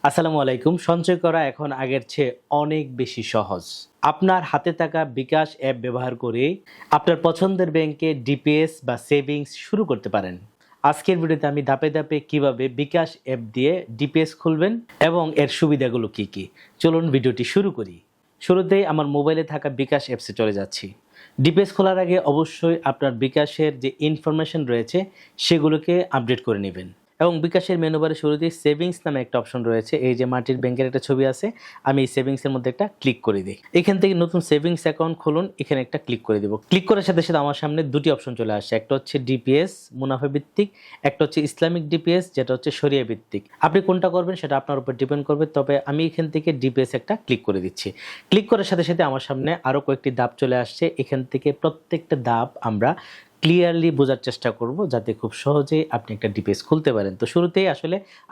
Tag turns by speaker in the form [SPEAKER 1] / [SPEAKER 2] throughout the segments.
[SPEAKER 1] আসসালামু আলাইকুম। সঞ্চয় করা এখন আগের চেয়ে অনেক বেশি সহজ। আপনার হাতে থাকা বিকাশ অ্যাপ ব্যবহার করে আপনার পছন্দের ব্যাংকে ডিপিএস বা সেভিংস শুরু করতে পারেন। আজকের ভিডিওতে আমি ধাপে ধাপে কিভাবে বিকাশ অ্যাপ দিয়ে ডিপিএস খুলবেন এবং এর সুবিধাগুলো কি কি। চলুন ভিডিওটি শুরু করি। শুরুতেই আমার মোবাইলে থাকা বিকাশ অ্যাপসে চলে যাচ্ছি। ডিপিএস খোলার আগে অবশ্যই আপনার বিকাশের যে ইনফরমেশন রয়েছে সেগুলোকে আপডেট করে নেবেন। এবং বিকাশের মেনু বারে শুরুতেই সেভিংস নামে একটা অপশন রয়েছে। এই যে মাটির ব্যাংকের একটা ছবি আছে, আমি এই সেভিংসের মধ্যে একটা ক্লিক করে দিই। এখান থেকে নতুন সেভিংস অ্যাকাউন্ট খুলুন, এখানে একটা ক্লিক করে দেব। ক্লিক করার সাথে সাথে আমার সামনে দুটি অপশন চলে আসে। একটা হচ্ছে ডিপিএস মুনাফা ভিত্তিক, একটা হচ্ছে ইসলামিক ডিপিএস যেটা হচ্ছে শরিয়া ভিত্তিক। আপনি কোনটা করবেন সেটা আপনার উপর ডিপেন্ড করবে, তবে আমি এখান থেকে ডিপিএস একটা ক্লিক করে দিচ্ছি। ক্লিক করার সাথে সাথে আমার সামনে আরও কয়েকটি ধাপ চলে আসছে। এখান থেকে প্রত্যেকটা ধাপ আমরা ক্লিয়ারলি বোঝার চেষ্টা করব যাতে খুব সহজেই আপনি একটা ডিপিএস খুলতে পারেন। তো শুরুতেই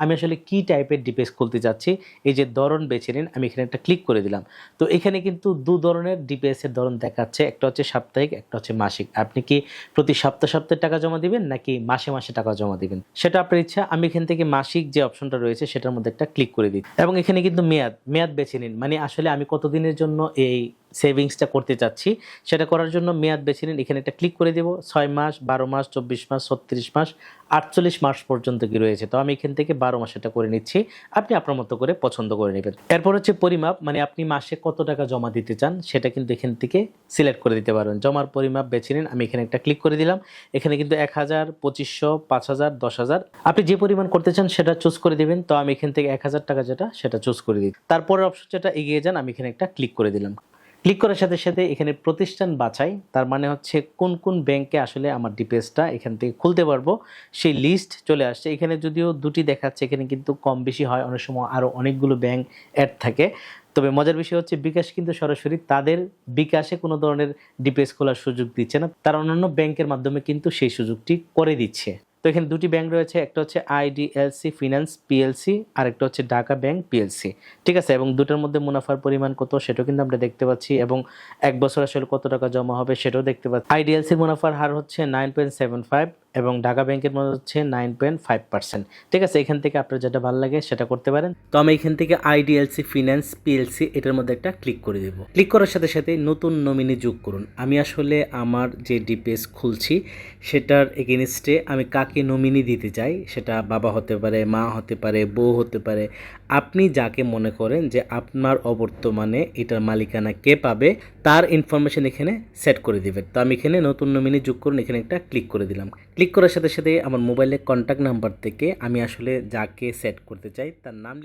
[SPEAKER 1] আমি কি টাইপের ডিপিএস খুলতে যাচ্ছি, এই যে ধরন বেছে নিন, আমি এখানে একটা ক্লিক করে দিলাম। তো এখানে কিন্তু দু ধরনের ডিপিএস এর ধরন দেখাচ্ছে, একটা হচ্ছে সাপ্তাহিক, একটা হচ্ছে মাসিক। আপনি কি প্রতি সপ্তাহে টাকা জমা দিবেন নাকি মাসে মাসে টাকা জমা দিবেন সেটা আপনার ইচ্ছা। আমি এখান থেকে মাসিক যে অপশনটা রয়েছে সেটার মধ্যে একটা ক্লিক করে দিই এবং এখানে কিন্তু মেয়াদ বেছে নিন, মানে আসলে আমি কতদিনের জন্য এই সেভিংসটা করতে চাচ্ছি সেটা করার জন্য মেয়াদ বেছে নিন। এখানে একটা ক্লিক করে দেব। 6 মাস, 12 মাস, 24 মাস, 36 মাস, 48 মাস পর্যন্ত কি রয়েছে। তো আমি এখান থেকে 12 মাসেটা করে নিচ্ছি। আপনি আপনার মতো করে পছন্দ করে নেবেন। এরপর হচ্ছে পরিমাপ, মানে আপনি মাসে কত টাকা জমা দিতে চান সেটা কিন্তু এখান থেকে সিলেক্ট করে দিতে পারবেন। জমার পরিমাপ বেছে নিন, আমি এখানে একটা ক্লিক করে দিলাম। এখানে কিন্তু 1000, 2500, 5000, 10000 আপনি যে পরিমাণ করতে চান সেটা চুজ করে দিবেন। তো আমি এখান থেকে 1000 টাকা যেটা সেটা চুজ করে দিই। তারপরের অপশন যেটা এগিয়ে যান, আমি এখানে একটা ক্লিক করে দিলাম। ক্লিক করার সাথে সাথে এখানে প্রতিষ্ঠান বাছাই, তার মানে হচ্ছে কোন কোন ব্যাংকে আসলে আমার ডিপিএসটা এখান থেকে খুলতে পারবো সেই লিস্ট চলে আসছে। এখানে যদিও দুটি দেখাচ্ছে, এখানে কিন্তু কম বেশি হয়, অনেক সময় আরও অনেকগুলো ব্যাংক অ্যাড থাকে। তবে মজার বিষয় হচ্ছে বিকাশ কিন্তু সরাসরি তাদের বিকাশে কোনো ধরনের ডিপিএস খোলার সুযোগ দিচ্ছে না, তার অন্যান্য ব্যাংকের মাধ্যমে কিন্তু সেই সুযোগটি করে দিচ্ছে। তো এখানে দুটি ব্যাংক রয়েছে, একটা হচ্ছে আইডিএলসি ফিনান্স পিএলসি আর একটা হচ্ছে ঢাকা ব্যাংক পিএলসি। ঠিক আছে, এবং দুটোর মধ্যে মুনাফার পরিমাণ কত সেটাও কিন্তু আমরা দেখতে পাচ্ছি এবং এক বছর আসলে কত টাকা জমা হবে সেটাও দেখতে পাচ্ছি। আইডিএলসির মুনাফার হার হচ্ছে 9.75 এবং ঢাকা ব্যাংকের মধ্যে হচ্ছে 9.5%। ঠিক আছে, এখান থেকে আপনার যেটা ভালো লাগে সেটা করতে পারেন। তো আমি এখান থেকে আইডিএলসি ফিনান্স পিএলসি এটার মধ্যে একটা ক্লিক করে দেব। ক্লিক করার সাথে সাথে নতুন নমিনি যোগ করুন। আমি আসলে আমার যে ডিপিএস খুলছি সেটার এগেনস্টে আমি কাকে নমিনি দিতে চাই, সেটা বাবা হতে পারে, মা হতে পারে, বউ হতে পারে। আপনি যাকে মনে করেন যে আপনার অবর্তমানে এটার মালিকানা কে পাবে তার ইনফরমেশন এখানে সেট করে দিবেন। তো আমি এখানে নতুন নমিনি যোগ করুন, এখানে একটা ক্লিক করে দিলাম। ক্লিক করার সাথে সাথে আমার মোবাইলের কন্ট্যাক্ট নাম্বার থেকে আমি আসলে যাকে সেট করতে চাই তার নাম